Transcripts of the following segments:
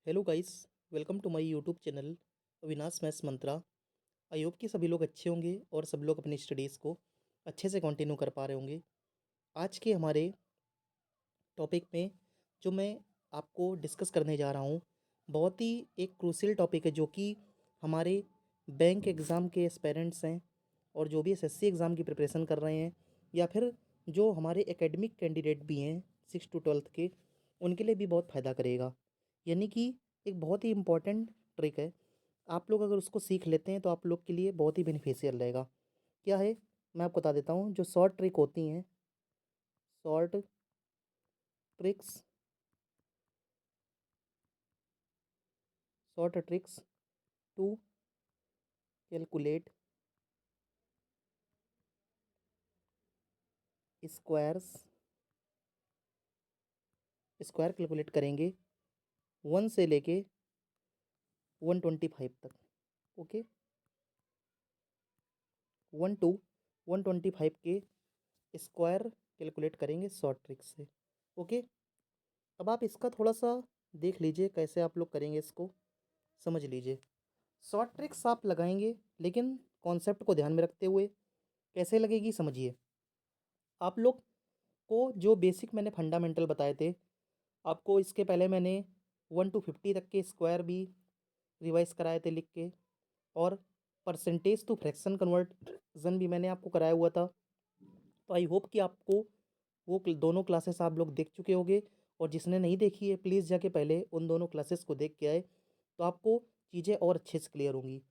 Hello guys, welcome to my YouTube channel Avinash maths mantra. I hope कि सभी लोग अच्छे होंगे और सब लोग अपनी स्टडीज़ को अच्छे से कंटिन्यू कर पा रहे होंगे। आज के हमारे टॉपिक में जो मैं आपको डिस्कस करने जा रहा हूँ, बहुत ही एक क्रूशियल टॉपिक है जो कि हमारे बैंक एग्ज़ाम के एस्पेरेंट्स हैं और जो भी एसएससी एग्ज़ाम की प्रिपरेशन कर रहे हैं या फिर जो हमारे एकेडमिक कैंडिडेट भी हैं 6 to 12 के, उनके लिए भी बहुत फ़ायदा करेगा। यानी कि एक बहुत ही इम्पॉर्टेंट ट्रिक है। आप लोग अगर उसको सीख लेते हैं तो आप लोग के लिए बहुत ही बेनिफिशियल रहेगा। क्या है, मैं आपको बता देता हूँ। जो शॉर्ट ट्रिक होती हैं, short tricks short tricks to calculate squares square calculate करेंगे 1 से लेके 125 तक। ओके, 1 to 125 के स्क्वायर कैलकुलेट करेंगे शॉर्ट ट्रिक से। ओके, अब आप इसका थोड़ा सा देख लीजिए कैसे आप लोग करेंगे, इसको समझ लीजिए। शॉर्ट ट्रिक्स आप लगाएंगे लेकिन कॉन्सेप्ट को ध्यान में रखते हुए। कैसे लगेगी समझिए। आप लोग को जो बेसिक मैंने फंडामेंटल बताए थे, आपको इसके पहले मैंने 1 to 50 तक के स्क्वायर भी रिवाइज कराए थे लिख के, और परसेंटेज टू फ्रैक्शन कन्वर्जन भी मैंने आपको कराया हुआ था। तो आई होप कि आपको वो दोनों क्लासेस आप लोग देख चुके होंगे, और जिसने नहीं देखी है प्लीज़ जाके पहले उन दोनों क्लासेस को देख के आए, तो आपको चीज़ें और अच्छे से क्लियर होंगी।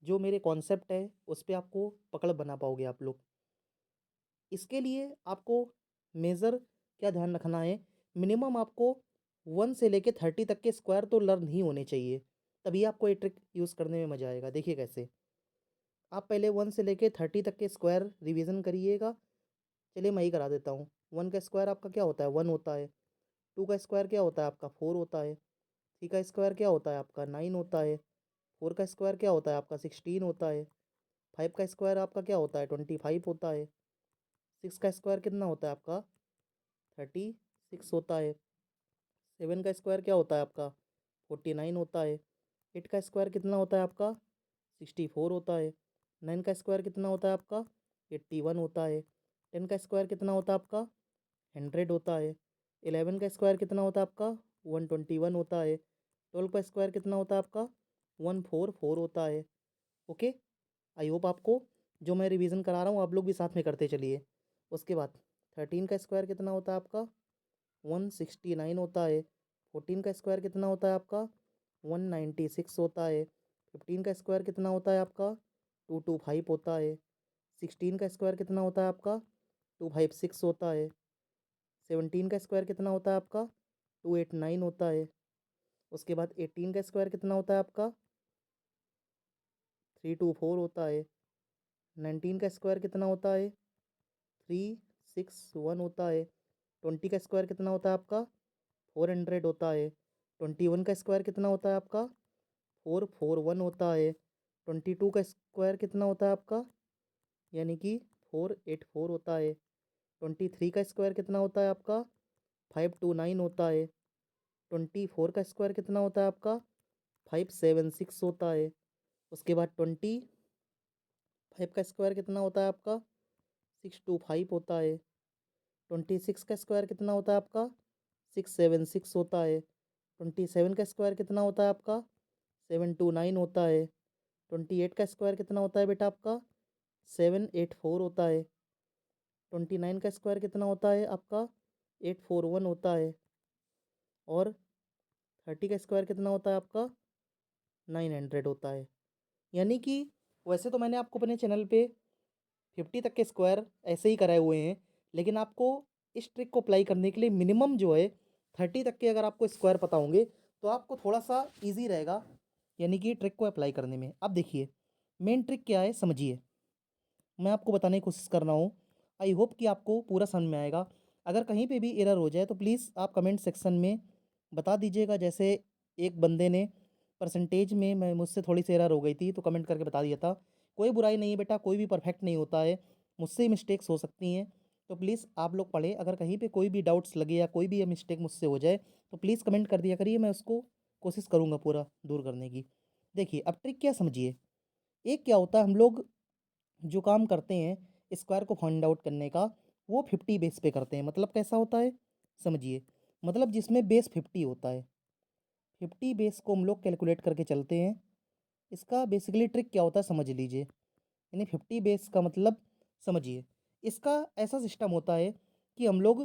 जो मेरे कॉन्सेप्ट है उस पर आपको पकड़ बना पाओगे आप लोग। इसके लिए आपको मेज़र क्या ध्यान रखना है, मिनिमम आपको 1 से लेके 30 तक के स्क्वायर तो लर्न ही होने चाहिए, तभी आपको ये ट्रिक यूज़ करने में मज़ा आएगा। देखिए कैसे। आप पहले 1 से लेके 30 तक के स्क्वायर रिवीजन करिएगा। चलिए मैं ही करा देता हूँ। 1 का स्क्वायर आपका क्या होता है, 1 होता है। 2 का स्क्वायर क्या होता है आपका, 4 होता है। 3 का स्क्वायर क्या होता है आपका, 9 होता है। 4 का स्क्वायर क्या होता है आपका, 16 होता है। 5 का स्क्वायर आपका क्या होता है, 25 होता है। 6 का स्क्वायर कितना होता है आपका, 36 होता है। 7 का स्क्वायर क्या होता है आपका, 49 होता है। 8 का स्क्वायर कितना होता है आपका, 64 होता है। 9 का स्क्वायर कितना होता है आपका, 81 होता है। 10 का स्क्वायर कितना होता है आपका, 100 होता है। 11 का स्क्वायर कितना होता है आपका, 121 होता है। 12 का स्क्वायर कितना होता है आपका, 144 होता है। ओके, आई होप आपको जो मैं रिवीजन करा रहा हूँ आप लोग भी साथ में करते चलिए। उसके बाद 13 का स्क्वायर कितना होता है आपका, 169 होता है। 14 का स्क्वायर कितना होता है आपका, 196 होता है। 15 का स्क्वायर कितना होता है आपका, 225 होता है। 16 का स्क्वायर कितना होता है आपका, 256 होता है। 17 का स्क्वायर कितना होता है आपका, 289 होता है। उसके बाद 18 का स्क्वायर कितना होता है आपका, 324 होता है। 19 का स्क्वायर कितना होता है, 361 होता है। 20 का स्क्वायर कितना होता है आपका, 400 होता है। 21 का स्क्वायर कितना होता है आपका, 441 होता है। 22 का स्क्वायर कितना होता है आपका, यानी कि 484 होता है। 23 का स्क्वायर कितना होता है आपका, 529 होता है। 24 का स्क्वायर कितना होता है आपका, 576 होता है। उसके बाद 25 का स्क्वायर कितना होता है आपका, 625 होता है। 26 का स्क्वायर कितना होता है आपका, 676 होता है। 27 का स्क्वायर कितना होता है आपका, 729 होता है। 28 का स्क्वायर कितना होता है बेटा आपका, 784 होता है। 29 का स्क्वायर कितना होता है आपका, 841 होता है। और 30 का स्क्वायर कितना होता है आपका, 900 होता है। यानी कि वैसे तो मैंने आपको अपने चैनल पे 50 तक के स्क्वायर ऐसे ही कराए हुए हैं, लेकिन आपको इस ट्रिक को अप्लाई करने के लिए मिनिमम जो है 30 तक के अगर आपको स्क्वायर पता होंगे तो आपको थोड़ा सा ईजी रहेगा, यानी कि ट्रिक को अप्लाई करने में। अब देखिए मेन ट्रिक क्या है समझिए, मैं आपको बताने की कोशिश कर रहा हूँ। आई होप कि आपको पूरा समझ में आएगा। अगर कहीं पे भी एरर हो जाए तो प्लीज़ आप कमेंट सेक्शन में बता दीजिएगा। जैसे एक बंदे ने परसेंटेज में मैं मुझसे थोड़ी सी एरर हो गई थी तो कमेंट करके बता दिया था। कोई बुराई नहीं है बेटा, कोई भी परफेक्ट नहीं होता है, मुझसे मिस्टेक्स हो सकती हैं। तो प्लीज़ आप लोग पढ़ें, अगर कहीं पे कोई भी डाउट्स लगे या कोई भी मिस्टेक मुझसे हो जाए तो प्लीज़ कमेंट कर दिया करिए, मैं उसको कोशिश करूँगा पूरा दूर करने की। देखिए अब ट्रिक क्या समझिए, एक क्या होता है हम लोग जो काम करते हैं स्क्वायर को फाइंड आउट करने का, वो 50 बेस पे करते हैं। मतलब कैसा होता है समझिए, मतलब जिसमें बेस 50 होता है, 50 बेस को हम लोग कैलकुलेट करके चलते हैं। इसका बेसिकली ट्रिक क्या होता है समझ लीजिए, यानी 50 बेस का मतलब समझिए, इसका ऐसा सिस्टम होता है कि हम लोग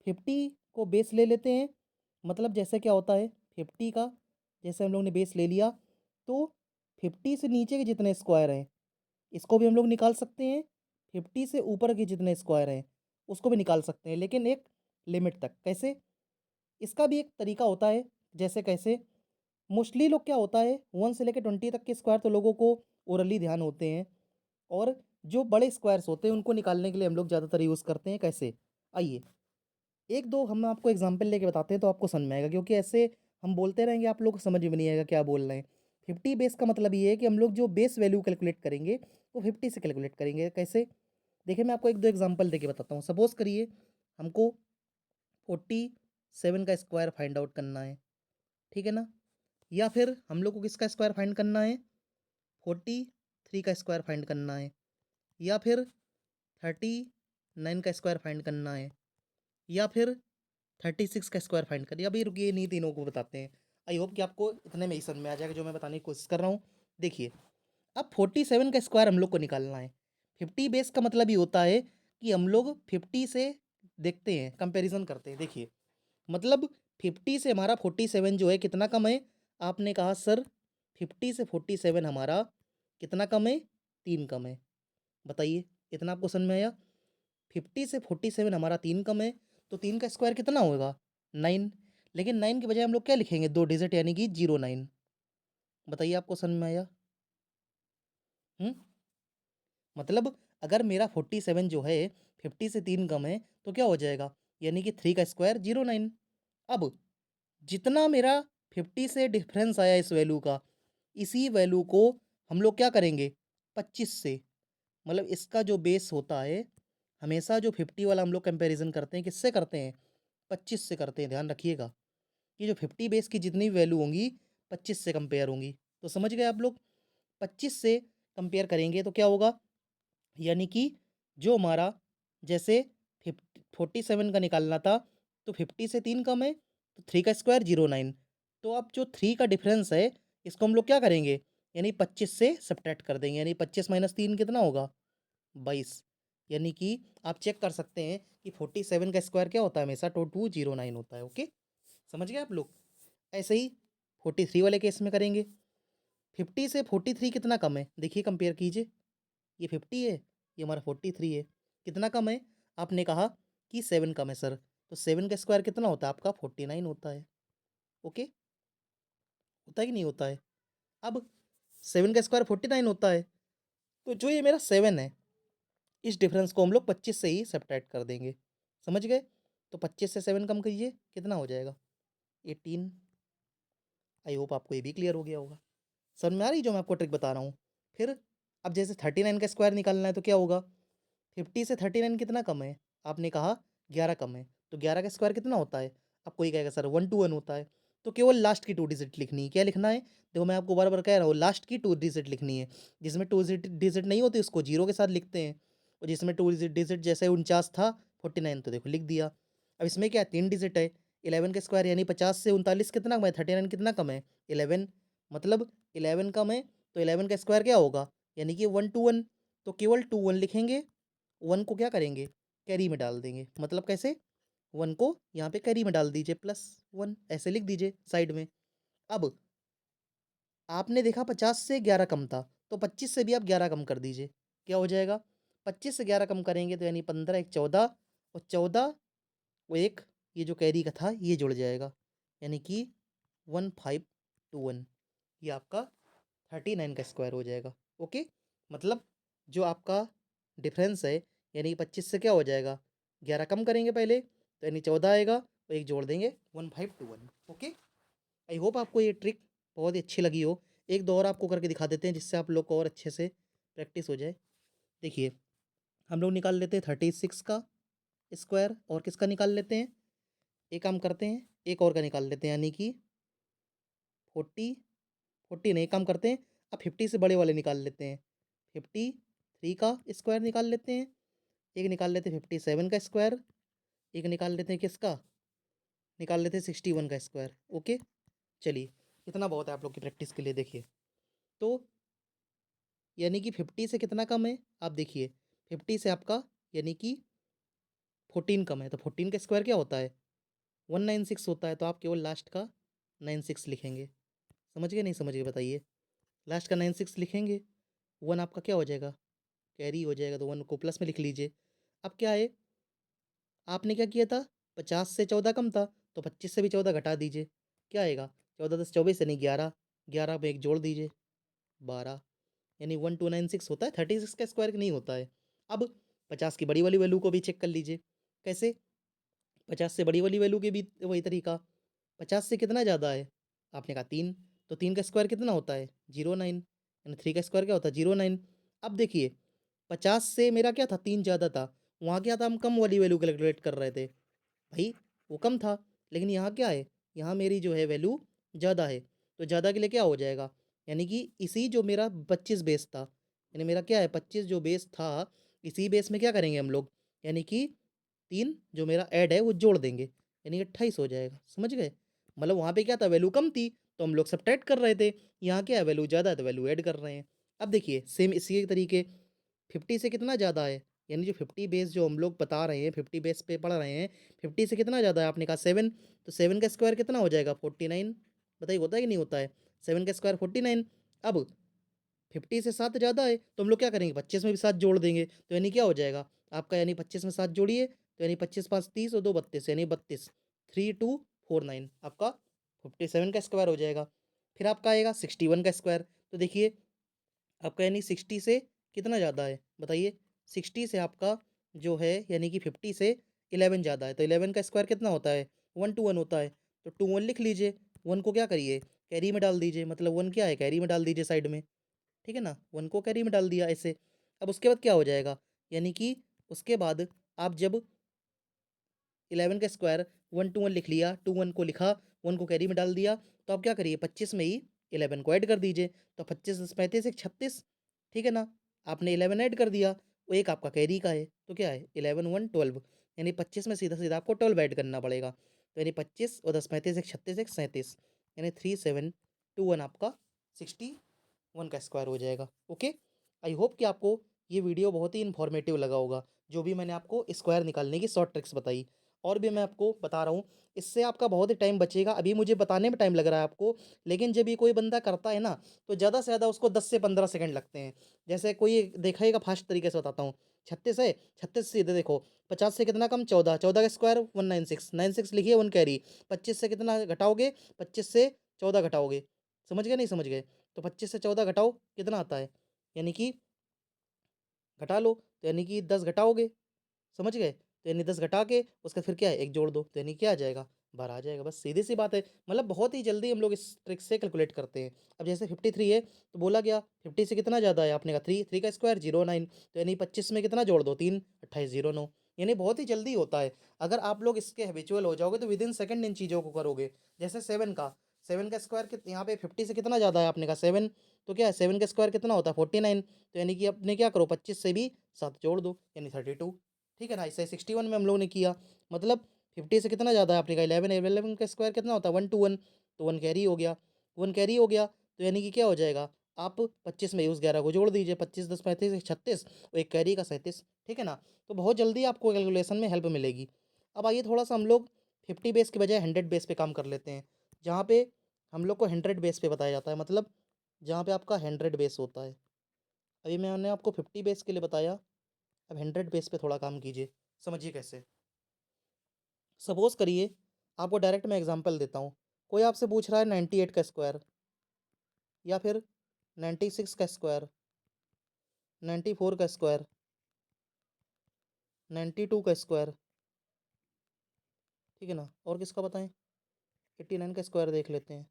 50 को बेस ले लेते हैं। मतलब जैसे क्या होता है 50 का, जैसे हम लोग ने बेस ले लिया तो 50 से नीचे के जितने स्क्वायर हैं इसको भी हम लोग निकाल सकते हैं, 50 से ऊपर के जितने स्क्वायर हैं उसको भी निकाल सकते हैं, लेकिन एक लिमिट तक। कैसे, इसका भी एक तरीका होता है। जैसे कैसे, मोस्टली लोग क्या होता है 1 से लेकर 20 तक के स्क्वायर तो लोगों को ओरली ध्यान होते हैं, और जो बड़े स्क्वायर्स होते हैं उनको निकालने के लिए हम लोग ज़्यादातर यूज़ करते हैं। कैसे, आइए एक दो हम आपको एग्जांपल लेके बताते हैं तो आपको समझ में आएगा, क्योंकि ऐसे हम बोलते रहेंगे आप लोग को समझ में नहीं आएगा क्या बोल रहे हैं। 50 बेस का मतलब ये है कि हम लोग जो बेस वैल्यू कैलकुलेट करेंगे वो 50 से कैलकुलेट करेंगे। कैसे, देखिए मैं आपको एक दो एग्जांपल देके बताता हूँ। सपोज़ करिए हमको 47 का स्क्वायर फाइंड आउट करना है, ठीक है ना, या फिर हम लोग को किसका स्क्वायर फाइंड करना है, 43 का स्क्वायर फाइंड करना है, या फिर 39 का स्क्वायर फाइंड करना है, या फिर 36 का स्क्वायर फाइंड करिए। अभी रुकिए इन्हीं तीनों को बताते हैं। आई होप कि आपको इतने में ही समझ में आ जाएगा जो मैं बताने की कोशिश कर रहा हूँ। देखिए अब 47 का स्क्वायर हम लोग को निकालना है। 50 बेस का मतलब ये होता है कि हम लोग 50 से देखते हैं, कंपैरिजन करते हैं। देखिए मतलब 50 से हमारा 47 जो है कितना कम है, आपने कहा सर 50 से 47 हमारा कितना कम है, 3 कम है। बताइए इतना आपको समझ में आया, 50 से 47 हमारा 3 कम है, तो 3 का स्क्वायर कितना होगा, 9। लेकिन 9 के बजाय हम लोग क्या लिखेंगे, 2 डिजिट यानी कि 09। बताइए आपको समझ में आया। हम्म, मतलब अगर मेरा 47 जो है 50 से 3 कम है तो क्या हो जाएगा, यानी कि 3 का स्क्वायर 09। अब जितना मेरा 50 से डिफरेंस आया इस वैल्यू का, इसी वैल्यू को हम लोग क्या करेंगे 25 से, मतलब इसका जो बेस होता है, हमेशा जो 50 वाला हम लोग कंपैरिजन करते हैं किससे करते हैं, 25 से करते हैं। ध्यान रखिएगा कि जो 50 बेस की जितनी वैल्यू होंगी 25 से कंपेयर होंगी। तो समझ गए आप लोग, 25 से कंपेयर करेंगे तो क्या होगा, यानी कि जो हमारा जैसे 47 का निकालना था तो 50 से 3 कम है, तो 3 का स्क्वायर 09। तो अब जो 3 का डिफरेंस है इसको हम लोग क्या करेंगे, यानी 25 से सब्ट्रैक्ट कर देंगे, यानी 25 माइनस 3 कितना होगा, 22। यानी कि आप चेक कर सकते हैं कि 47 का स्क्वायर क्या होता है, हमेशा 2209 होता है। ओके, समझ गए आप लोग। ऐसे ही 43 वाले केस में करेंगे, 50 से 43 कितना कम है, देखिए कंपेयर कीजिए, ये 50 है, ये हमारा 43 है, कितना कम है, आपने कहा कि 7 कम है सर, तो 7 का स्क्वायर कितना होता है आपका, 49 होता है। ओके, होता है कि नहीं होता है। अब 7 का स्क्वायर 49 होता है, तो जो ये मेरा 7 है इस डिफरेंस को हम लोग 25 से ही सब्ट्रैक्ट कर देंगे। समझ गए, तो 25 से 7 कम कीजिए कितना हो जाएगा, 18। आई होप आपको ये भी क्लियर हो गया होगा, समझ में आ रही जो मैं आपको ट्रिक बता रहा हूँ। फिर अब जैसे 39 का स्क्वायर निकालना है तो क्या होगा, 50 से 39 कितना कम है, आपने कहा 11 कम है, तो 11 का स्क्वायर कितना होता है, अब कोई कहेगा सर 121 होता है। तो केवल लास्ट की 2 डिजिट लिखनी है, क्या लिखना है, देखो मैं आपको बार बार कह रहा हूँ लास्ट की 2 डिजिट लिखनी है। जिसमें 2 डिजिट नहीं होती उसको जीरो के साथ लिखते हैं, और जिसमें 2 डिजिट जैसे 49 था 49 तो देखो लिख दिया। अब इसमें क्या है 3 डिजिट है, 11 का स्क्वायर यानी 50 से 39 कितना कम है, 39 कितना कम है, 11। मतलब 11 कम है तो 11 का स्क्वायर क्या होगा, यानी कि 121। तो केवल 21 लिखेंगे, 1 को क्या करेंगे कैरी में डाल देंगे। मतलब कैसे, 1 को यहाँ पे कैरी में डाल दीजिए +1 ऐसे लिख दीजिए साइड में। अब आपने देखा 50 से 11 कम था, तो 25 से भी आप 11 कम कर दीजिए, क्या हो जाएगा, 25 से 11 कम करेंगे तो यानी 15 एक 14, और 14 वो एक ये जो कैरी का था ये जुड़ जाएगा, यानी कि 1521। ये आपका 39 का स्क्वायर हो जाएगा। ओके, मतलब जो आपका डिफरेंस है, यानी 25 से क्या हो जाएगा 11 कम करेंगे पहले तो यानी 14 आएगा, और एक जोड़ देंगे 1521। ओके, आई होप आपको ये ट्रिक बहुत ही अच्छी लगी हो। एक दो और आपको करके दिखा देते हैं जिससे आप लोग को और अच्छे से प्रैक्टिस हो जाए। देखिए हम लोग निकाल लेते हैं 36 का स्क्वायर, और किसका निकाल लेते हैं, एक काम करते हैं एक और का निकाल लेते हैं, यानी कि 40 40 नहीं, काम करते हैं, अब 50 से बड़े वाले निकाल लेते हैं। 53 का स्क्वायर निकाल लेते हैं, एक निकाल लेते हैं 57 का स्क्वायर, एक निकाल लेते हैं किसका, निकाल लेते हैं 61 का स्क्वायर। ओके, चलिए इतना बहुत है आप लोग की प्रैक्टिस के लिए। देखिए तो यानी कि 50 से कितना कम है, आप देखिए 50 से आपका यानी कि 14 कम है, तो 14 का स्क्वायर क्या होता है, 196 होता है। तो आप केवल लास्ट का 96 लिखेंगे। समझ गए नहीं समझ गए बताइए, लास्ट का 96 लिखेंगे, वन आपका क्या हो जाएगा, कैरी हो जाएगा, तो वन को प्लस में लिख लीजिए। अब क्या है, आपने क्या किया था, 50 से 14 कम था, तो 25 से भी 14 घटा दीजिए, क्या आएगा, 14 10 24 यानी 11, 11 में एक जोड़ दीजिए 12, यानी 1296 होता है, 36 का स्क्वायर नहीं होता है। अब 50 की बड़ी वाली वैल्यू को भी चेक कर लीजिए, कैसे, 50 से बड़ी वाली वैल्यू के भी वही तरीका, 50 से कितना ज़्यादा है, आपने कहा 3, तो 3 का स्क्वायर कितना होता है, 09, यानी 3 का स्क्वायर क्या होता है, 09। अब देखिए 50 से मेरा क्या था, 3 ज़्यादा था, वहाँ क्या था, हम कम वाली वैल्यू कैलकुलेट कर रहे थे भाई, वो कम था, लेकिन यहाँ क्या है, यहाँ मेरी जो है वैल्यू ज़्यादा है, तो ज़्यादा के लिए क्या हो जाएगा, यानी कि इसी जो मेरा 25 बेस था, यानी मेरा क्या है 25 जो बेस था, इसी बेस में क्या करेंगे हम लोग, यानी कि 3 जो मेरा ऐड है वो जोड़ देंगे, यानी 28 हो जाएगा। समझ गए, मतलब वहाँ पे क्या था, वैल्यू कम थी तो हम लोग सब्ट्रैक्ट कर रहे थे, यहाँ क्या है वैल्यू ज़्यादा है तो वैल्यू ऐड कर रहे हैं। अब देखिए सेम इसी तरीके 50 से कितना ज़्यादा है, यानी जो 50 बेस जो हम लोग बता रहे हैं, 50 बेस पे पढ़ रहे हैं, 50 से कितना ज़्यादा है, आपने कहा 7, तो 7 का स्क्वायर कितना हो जाएगा, 49। बताइए होता है कि नहीं होता है, 7 का स्क्वायर 49। अब 50 से 7 ज़्यादा है तो हम लोग क्या करेंगे, 25 में भी 7 जोड़ देंगे, तो यानी क्या हो जाएगा आपका, यानी 25 में 7 जोड़िए, तो यानी 25 5 30 और 2 32, यानी 32, 3249 आपका 57 का स्क्वायर हो जाएगा। फिर आपका आएगा 61 का स्क्वायर, तो देखिए आपका यानी 60 से कितना ज़्यादा है, बताइए, 60 से आपका जो है यानी कि 50 से 11 ज़्यादा है, तो 11 का स्क्वायर कितना होता है, 121 होता है, तो 21 लिख लीजिए, वन को क्या करिए, कैरी में डाल दीजिए, मतलब वन क्या है, कैरी में डाल दीजिए साइड में, ठीक है ना, वन को कैरी में डाल दिया ऐसे। अब उसके बाद क्या हो जाएगा, यानी कि उसके बाद आप जब 11 का स्क्वायर 121 लिख लिया, 21 को लिखा, वन को कैरी में डाल दिया, तो आप क्या करिए 25 में ही 11 को ऐड कर दीजिए, तो 25 10 35 एक 36, ठीक है ना, आपने 11 ऐड कर दिया, वो एक आपका कैरी का है, तो क्या है 11 1 12, यानी 25 में सीधा सीधा आपको 12 ऐड करना पड़ेगा, तो यानी 25 और 10 35 एक 36 एक 37, यानी 3721 आपका 61 का स्क्वायर हो जाएगा। ओके, आई होप कि आपको ये वीडियो बहुत ही इन्फॉर्मेटिव लगा होगा, जो भी मैंने आपको स्क्वायर निकालने की शॉर्ट ट्रिक्स बताई, और भी मैं आपको बता रहा हूँ, इससे आपका बहुत ही टाइम बचेगा। अभी मुझे बताने में टाइम लग रहा है आपको, लेकिन जब ये कोई बंदा करता है ना, तो ज़्यादा से ज़्यादा उसको 10 से 15 सेकंड लगते हैं। जैसे कोई देखेगा, फास्ट तरीके से बताता हूँ, 36 है, 36 सीधे देखो, 50 से कितना कम, 14, 14 का स्क्वायर 196, 96 लिखिए, वन कैरी, 25 से कितना घटाओगे, 25 से 14 घटाओगे, समझ गए नहीं समझ गए, तो 25 से 14 घटाओ कितना आता है, यानी कि घटा लो, तो यानी कि 10 घटाओगे, समझ गए, तो यानी 10 घटा के उसका फिर क्या है, एक जोड़ दो, तो यानी क्या आ जाएगा, 12 आ जाएगा, बस सीधी सी बात है। मतलब बहुत ही जल्दी हम लोग इस ट्रिक से कैलकुलेट करते हैं। अब जैसे 53 है, तो बोला गया 50 से कितना ज़्यादा है, आपने कहा 3, 3 का स्क्वायर 09, तो यानी 25 में कितना जोड़ दो, 3 28 09, यानी बहुत ही जल्दी होता है। अगर आप लोग इसके हैबिचुअल हो जाओगे तो विद इन सेकंड इन चीज़ों को करोगे। जैसे 7 का स्क्वायर यहाँ पे 50 से कितना ज़्यादा है, आपने कहा 7, तो क्या है 7 का स्क्वायर कितना होता है 49, तो यानी कि अपने क्या करो 25 से भी 7 जोड़ दो, यानी 32, ठीक है ना। इससे 61 में हम लोगों ने किया, मतलब 50 से कितना ज़्यादा है, आपने कहा 11, 11 का स्क्वायर कितना होता है 121, तो वन कैरी हो गया, वन कैरी हो गया, तो यानी कि क्या हो जाएगा, आप 25 में उस 11 को जोड़ दीजिए, 25 10 35 एक 36 और एक कैरी का 37, ठीक है ना। तो बहुत जल्दी आपको कैलकुलेशन में हेल्प मिलेगी। अब आइए थोड़ा सा हम लोग 50 बेस के बजाय 100 बेस पे काम कर लेते हैं, जहाँ पे हम लोग को 100 बेस पे बताया जाता है, मतलब जहाँ पे आपका 100 बेस होता है। अभी मैंने आपको 50 बेस के लिए बताया, अब 100 बेस पे थोड़ा काम कीजिए, समझिए कैसे। सपोज़ करिए, आपको डायरेक्ट मैं एग्जांपल देता हूँ, कोई आपसे पूछ रहा है 98 का स्क्वायर, या फिर 96 का स्क्वायर, 94 का स्क्वायर, 92 का स्क्वायर, ठीक है ना, और किसका बताएं, 89 का स्क्वायर देख लेते हैं।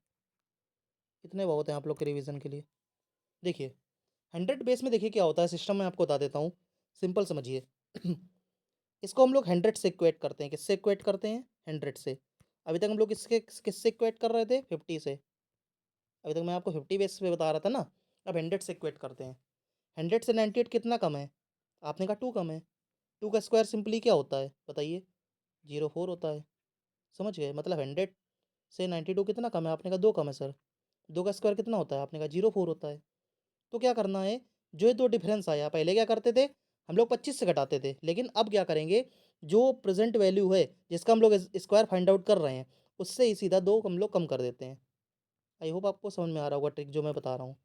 इतने बहुत हैं आप लोग के रिवीजन के लिए। देखिए 100 बेस में देखिए क्या होता है, सिस्टम में आपको बता देता हूँ, सिंपल समझिए। इसको हम लोग 100 से इक्वेट करते हैं, किससे इक्वेट करते हैं, 100 से। अभी तक हम लोग किससे इक्वेट कर रहे थे, 50 से, अभी तक मैं आपको 50 बेस पे बता रहा था ना। अब 100 से इक्वेट करते हैं। 100 से 98 कितना कम है? आपने कहा 2 कम है। 2 का स्क्वायर सिंपली क्या होता है बताइए? 04 होता है। समझ गए? मतलब 100 से 92 कितना कम है? आपने कहा 2 कम है सर। 2 का स्क्वायर कितना होता है? आपने कहा 04 होता है। तो क्या करना है, जो ये 2 डिफरेंस आया, पहले क्या करते थे हम लोग 25 से घटाते थे, लेकिन अब क्या करेंगे, जो प्रेजेंट वैल्यू है जिसका हम लोग स्क्वायर फाइंड आउट कर रहे हैं, उससे ही सीधा 2 हम लोग कम कर देते हैं। आई होप आपको समझ में आ रहा होगा ट्रिक जो मैं बता रहा हूँ।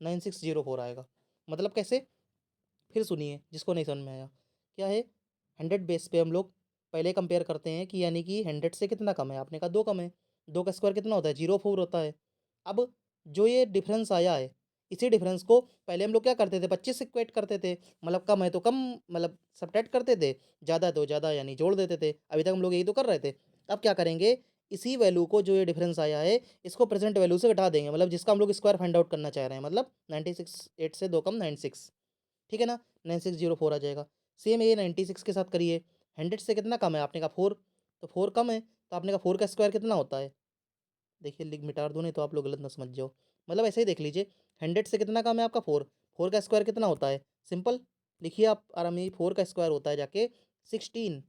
9604 आएगा। मतलब कैसे? फिर सुनिए जिसको नहीं समझ में आया। क्या है, 100 बेस पे हम लोग पहले कंपेयर करते हैं कि यानी कि 100 से कितना कम है? आपने कहा 2 कम है। 2 का स्क्वायर कितना होता है? 04 होता है। अब जो ये डिफरेंस आया है, इसी डिफरेंस को पहले हम लोग क्या करते थे? 25 से इक्वेट करते थे। मतलब कम है तो कम, मतलब सब्ट्रैक्ट करते थे, ज़्यादा है तो ज़्यादा यानी जोड़ देते थे। अभी तक हम लोग यही तो कर रहे थे। अब क्या करेंगे, इसी वैल्यू को, जो ये डिफरेंस आया है, इसको प्रेजेंट वैल्यू से घटा देंगे, मतलब जिसका हम लोग स्क्वायर फाइंड आउट करना चाह रहे हैं, मतलब 96, 8 से 2 कम 96। ठीक है ना? 9604 आ जाएगा। सेम ये 96 के साथ करिए। 100 से कितना कम है? आपने कहा 4, तो 4 कम है, तो आपने कहा 4 का स्क्वायर कितना होता है? देखिए लिख मिटा दूँ नहीं तो आप लोग गलत ना समझ जाओ। मतलब ऐसे ही देख लीजिए, 100 से कितना कम है आपका? 4। 4 का स्क्वायर कितना होता है? सिंपल लिखिए आप आराम से, 4 का स्क्वायर होता है जाके 16।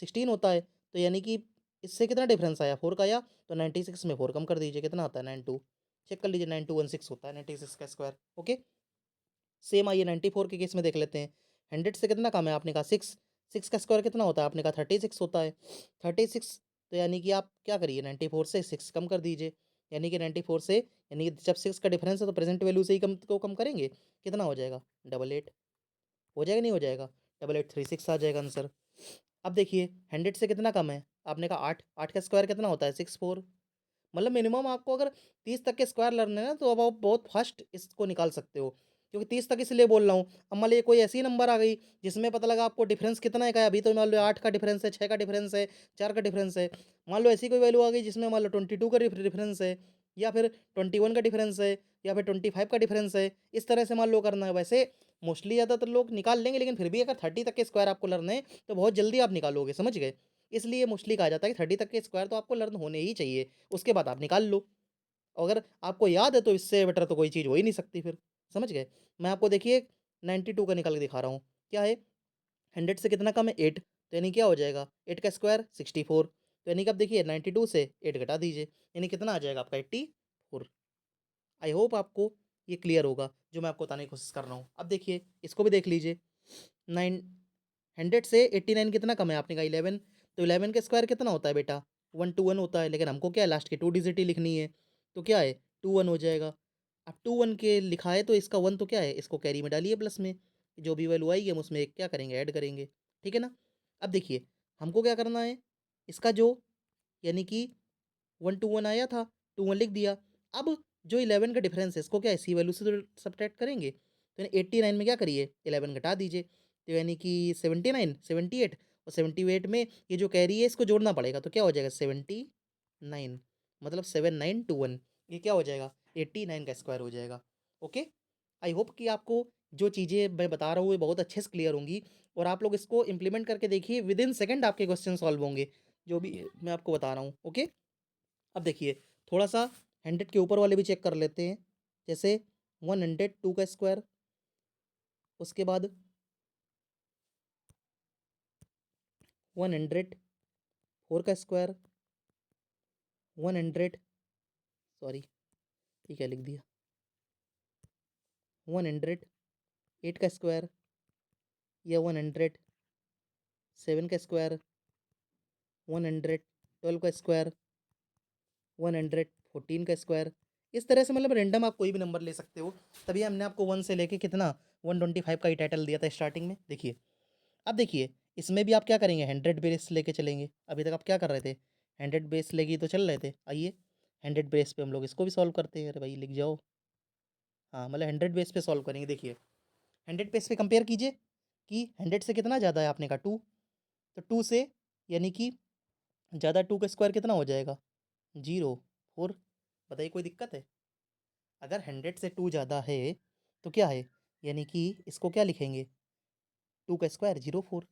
16 होता है, तो यानी कि इससे कितना डिफरेंस आया? 4 का आया, तो 96 में 4 कम कर दीजिए, कितना आता है? 92। चेक कर लीजिए, 9216 होता है 96 का स्क्वायर। ओके। सेम आइए 94 के केस में देख लेते हैं। 100 से कितना कम है? आपने कहा 6। 6 का स्क्वायर कितना होता है? आपने कहा 36 होता है। 36, तो यानी कि आप क्या करिए, 94 से 6 कम कर दीजिए। यानी कि 94 से, यानी कि जब 6 का डिफरेंस है तो प्रेजेंट वैल्यू से ही कम करेंगे। कितना हो जाएगा? 88। हो जाएगा नहीं हो जाएगा? 8836 आ जाएगा आंसर। अब देखिए 100 से कितना कम है? आपने कहा 8। 8 का स्क्वायर कितना होता है? 64। मतलब मिनिमम आपको अगर 30 तक के स्क्वायर लर्न है ना, तो अब आप बहुत फास्ट इसको निकाल सकते हो। क्योंकि 30 तक इसलिए बोल रहा हूँ, अब मान लीजिए कोई ऐसी नंबर आ गई जिसमें पता लगा आपको डिफरेंस कितना है का है, अभी तो मान लो 8 का डिफरेंस है, 6 का डिफरेंस है, 4 का डिफरेंस है। मान लो ऐसी कोई वैल्यू आ गई जिसमें मान लो 22 का डिफरेंस है, या फिर 21 का डिफरेंस है, या फिर 25 का डिफरेंस है। इस तरह से मान लो करना है। वैसे मोस्टली ज़्यादातर लोग निकाल लेंगे, लेकिन फिर भी अगर 30 तक के स्क्वायर आपको लर्न है तो बहुत जल्दी आप निकालोगे, समझ गए? इसलिए मोस्टली कहा जाता है कि 30 तक के स्क्वायर तो आपको लर्न होने ही चाहिए, उसके बाद आप निकाल लो। अगर आपको याद है तो इससे बेटर तो कोई चीज़ हो ही नहीं सकती फिर, समझ गए? मैं आपको देखिए 92 का निकाल के दिखा रहा हूँ। क्या है? 100 से कितना कम है? 8, तो यानी क्या हो जाएगा? 8 का स्क्वायर 64, तो यानी कि अब देखिए 92 से 8 घटा दीजिए, यानी कितना आ जाएगा आपका? 84। आई होप आपको ये क्लियर होगा जो मैं आपको बताने की कोशिश कर रहा हूँ। अब देखिए इसको भी देख लीजिए। 100 से 89 कितना कम है? आपने कहा 11, तो 11 का स्क्वायर कितना होता है बेटा? 121 होता है, लेकिन हमको क्या है, लास्ट की 2 डिजिट ही लिखनी है। तो क्या है, 21 हो जाएगा। अब 21 के लिखा है तो इसका 1 तो क्या है, इसको कैरी में डालिए प्लस में, जो भी वैल्यू आएगी हम उसमें एक क्या करेंगे, ऐड करेंगे। ठीक है ना? अब देखिए हमको क्या करना है, इसका जो, यानी कि 121 आया था, 21 लिख दिया। अब जो 11 का डिफरेंस है इसको क्या इसी वैल्यू से तो सब्ट्रैक्ट करेंगे, तो यानी 89 में क्या करिए, 11 घटा दीजिए, तो यानी कि 79, 78, और 78 में ये जो कैरी है इसको जोड़ना पड़ेगा, तो क्या हो जाएगा? 79, मतलब 7921, ये क्या हो जाएगा? 89 का स्क्वायर हो जाएगा। ओके। आई होप कि आपको जो चीज़ें मैं बता रहा हूँ ये बहुत अच्छे से क्लियर होंगी, और आप लोग इसको इम्प्लीमेंट करके देखिए, विद इन सेकेंड आपके क्वेश्चन सॉल्व होंगे, जो भी मैं आपको बता रहा हूँ। ओके। अब देखिए थोड़ा सा 100 के ऊपर वाले भी चेक कर लेते हैं। जैसे 102 का स्क्वायर, उसके बाद 104 का स्क्वायर, 100, सॉरी ये क्या लिख दिया, 108 का स्क्वायर, या 107 का स्क्वायर, 112 का स्क्वायर, 114 का स्क्वायर। इस तरह से मतलब रैंडम आप कोई भी नंबर ले सकते हो। तभी हमने आपको 1 से लेके कितना 125 का ही टाइटल दिया था स्टार्टिंग में। देखिए अब देखिए इसमें भी आप क्या करेंगे, 100 बेस लेके चलेंगे। अभी तक आप क्या कर रहे थे, 100 बेस लेके तो चल रहे थे। आइए 100 बेस पे हम लोग इसको भी सॉल्व करते हैं। अरे भाई लिख जाओ। हाँ मतलब 100 बेस पे सॉल्व करेंगे। देखिए 100 बेस पे कंपेयर कीजिए कि 100 से कितना ज़्यादा है, आपने कहा 2, तो 2 से, यानी कि ज़्यादा 2 का स्क्वायर कितना हो जाएगा? 0, 4। बताइए कोई दिक्कत है? अगर 100 से 2 ज़्यादा है तो क्या है, यानी कि इसको क्या लिखेंगे, 2 का स्क्वायर 04।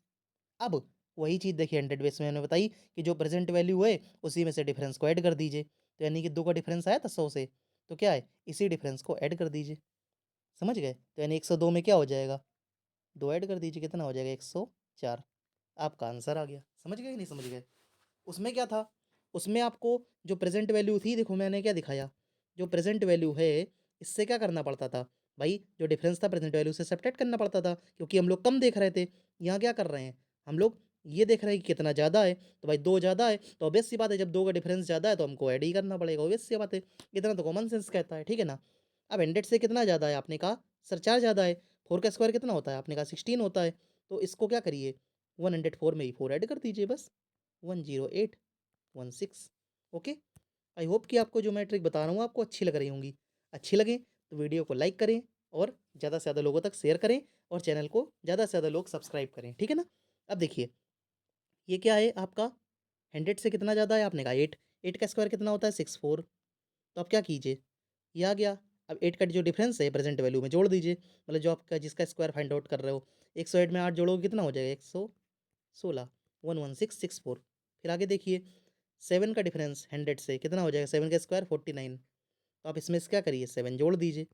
अब वही चीज़ देखिए 100 बेस में मैंने बताई कि जो प्रेजेंट वैल्यू है उसी में से डिफरेंस को ऐड कर दीजिए, तो यानी कि 2 का डिफरेंस आया था 100 से, तो क्या है, इसी डिफरेंस को ऐड कर दीजिए, समझ गए। तो यानी 102 में क्या हो जाएगा, 2 ऐड कर दीजिए, कितना हो जाएगा 104। आपका आंसर आ गया। समझ गए कि नहीं समझ गए। उसमें क्या था, उसमें आपको जो प्रेजेंट वैल्यू थी, देखो मैंने क्या दिखाया, जो प्रेजेंट वैल्यू है इससे क्या करना पड़ता था भाई, जो डिफरेंस था प्रेजेंट वैल्यू से सब्ट्रैक्ट करना पड़ता था, क्योंकि हम लोग कम देख रहे थे। यहाँ क्या कर रहे हैं हम लोग, ये देख रहे हैं कि कितना ज़्यादा है, तो भाई 2 ज़्यादा है, तो ऑब्वियस सी बात है, जब 2 का डिफरेंस ज़्यादा है तो हमको ऐड ही करना पड़ेगा, ऑब्वियस सी बात है। इतना तो कॉमन सेंस कहता है, ठीक है ना। अब 100 से कितना ज़्यादा है, आपने कहा सर 4 ज़्यादा है। 4 का स्क्वायर कितना होता है, आपने कहा 16 होता है। तो इसको क्या करिए, 104 में ही 4 ऐड कर दीजिए बस, 10816। ओके। आई होप कि आपको जो मैं ट्रिक बता रहा हूँ आपको अच्छी लग रही होंगी। अच्छी लगे तो वीडियो को लाइक करें और ज़्यादा से ज़्यादा लोगों तक शेयर करें और चैनल को ज़्यादा से ज़्यादा लोग सब्सक्राइब करें, ठीक है ना। अब देखिए ये क्या है आपका, 100 से कितना ज़्यादा है, आपने कहा 8। 8 का स्क्वायर कितना होता है 64। तो आप क्या कीजिए, ये आ गया। अब 8 का जो डिफरेंस है प्रेजेंट वैल्यू में जोड़ दीजिए, मतलब जो आपका जिसका स्क्वायर फाइंड आउट कर रहे हो। 108 में 8 जोड़ोगे कितना हो जाएगा 116, 11664। फिर आगे देखिए 7 का डिफरेंस 100 से कितना हो जाएगा, 7 का स्क्वायर 49। तो आप इसमें से क्या करिए 7 जोड़ दीजिए,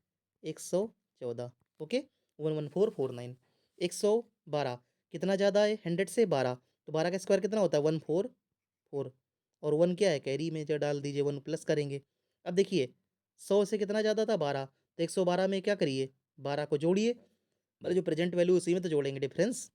114। ओके, 11449। 112 कितना ज़्यादा है 100 से, 12। तो 12 का स्क्वायर कितना होता है 144, और 1 क्या है कैरी में, जो डाल दीजिए 1 प्लस करेंगे। अब देखिए 100 से कितना ज़्यादा था 12, तो 112 में क्या करिए 12 को जोड़िए, मतलब जो प्रेजेंट वैल्यू उसी में तो जोड़ेंगे डिफरेंस।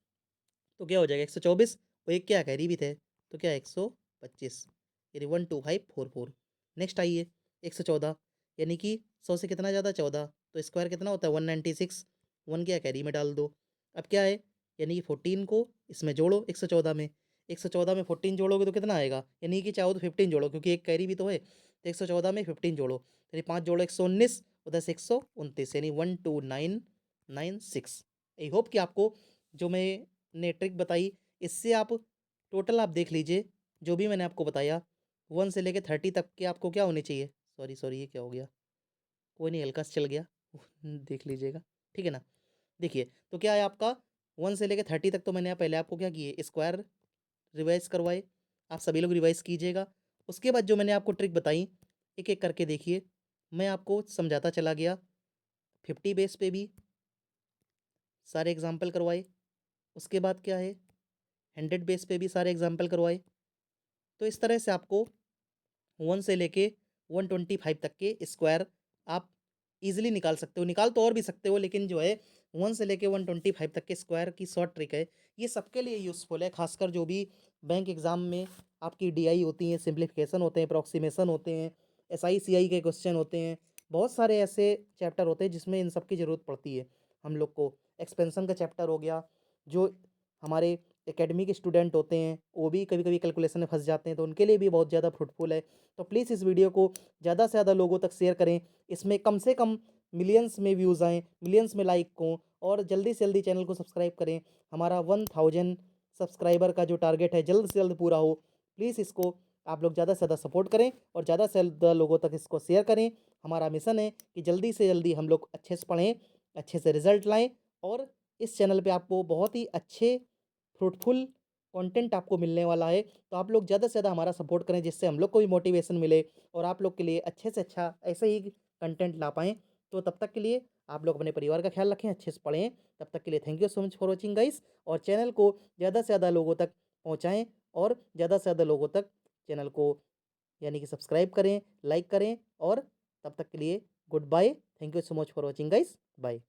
तो क्या हो जाएगा 124, वो एक क्या कैरी भी थे, तो क्या 125, यानी 12544। नेक्स्ट आइए 114, यानी कि 100 से कितना ज़्यादा 14, तो स्क्वायर कितना होता है 196। 1 क्या कैरी में डाल दो। अब क्या है, यानी कि 14 को इसमें जोड़ो 114 में। 114 में 14 जोड़ोगे तो कितना आएगा, यानी कि चाहो तो 15 जोड़ो क्योंकि एक कैरी भी तो है। तो 114 में 15 जोड़ो, यानी 5 जोड़ो 119, उधर से 129, यानी 12996। आई होप कि आपको जो मैंने ट्रिक बताई इससे आप टोटल आप देख लीजिए, जो भी मैंने आपको बताया 1 से लेके 30 तक के आपको क्या होने चाहिए। सॉरी सॉरी, ये क्या हो गया, कोई नहीं, हल्का से चल गया देख लीजिएगा, ठीक है ना। देखिए तो क्या है आपका 1 से लेके 30 तक, तो मैंने पहले आपको क्या किए स्क्वायर रिवाइज करवाए, आप सभी लोग रिवाइज कीजिएगा। उसके बाद जो मैंने आपको ट्रिक बताई एक एक करके देखिए, मैं आपको समझाता चला गया। 50 बेस पे भी सारे एग्जाम्पल करवाए, उसके बाद क्या है 100 बेस पे भी सारे एग्जाम्पल करवाए। तो इस तरह से आपको 1 से लेके 125 तक के स्क्वायर आप इजीली निकाल सकते हो, निकाल तो और भी सकते हो, लेकिन जो है 1 से लेके 125 तक के स्क्वायर की शॉर्ट ट्रिक है, ये सबके लिए यूज़फुल है, खासकर जो भी बैंक एग्ज़ाम में आपकी डीआई होती हैं, सिंप्लीफिकेशन होते हैं, अप्रॉक्सीमेशन होते हैं, एसआई सीआई के क्वेश्चन होते हैं, बहुत सारे ऐसे चैप्टर होते हैं जिसमें इन सब की ज़रूरत पड़ती है हम लोग को। एक्सपेंशन का चैप्टर हो गया, जो हमारे एकेडमी के स्टूडेंट होते हैं वो भी कभी कभी कैलकुलेशन में फंस जाते हैं, तो उनके लिए भी बहुत ज़्यादा फ्रूटफुल है। तो प्लीज़ इस वीडियो को ज़्यादा से ज़्यादा लोगों तक शेयर करें, इसमें कम से कम मिलियंस में व्यूज़ आएँ, मिलियंस में लाइक हों, और जल्दी से जल्दी चैनल को सब्सक्राइब करें। हमारा 1000 सब्सक्राइबर का जो टारगेट है जल्द से जल्द पूरा हो। प्लीज़ इसको आप लोग ज़्यादा से ज़्यादा सपोर्ट करें और ज़्यादा से ज़्यादा लोगों तक इसको शेयर करें। हमारा मिशन है कि जल्दी से जल्दी हम लोग अच्छे से पढ़ें, अच्छे से रिजल्ट लाएँ, और इस चैनल पे आपको बहुत ही अच्छे फ्रूटफुल कंटेंट आपको मिलने वाला है। तो आप लोग ज़्यादा से ज़्यादा हमारा सपोर्ट करें, जिससे हम लोग को भी मोटिवेशन मिले और आप लोग के लिए अच्छे से अच्छा ऐसे ही कंटेंट ला पाएँ। तो तब तक के लिए आप लोग अपने परिवार का ख्याल रखें, अच्छे से पढ़ें। तब तक के लिए thank you so much for watching guys, और चैनल को ज़्यादा से ज़्यादा लोगों तक पहुँचाएँ और ज़्यादा से ज़्यादा लोगों तक चैनल को यानी कि सब्सक्राइब करें, लाइक करें, और तब तक के लिए goodbye. Thank you so much for watching guys, bye.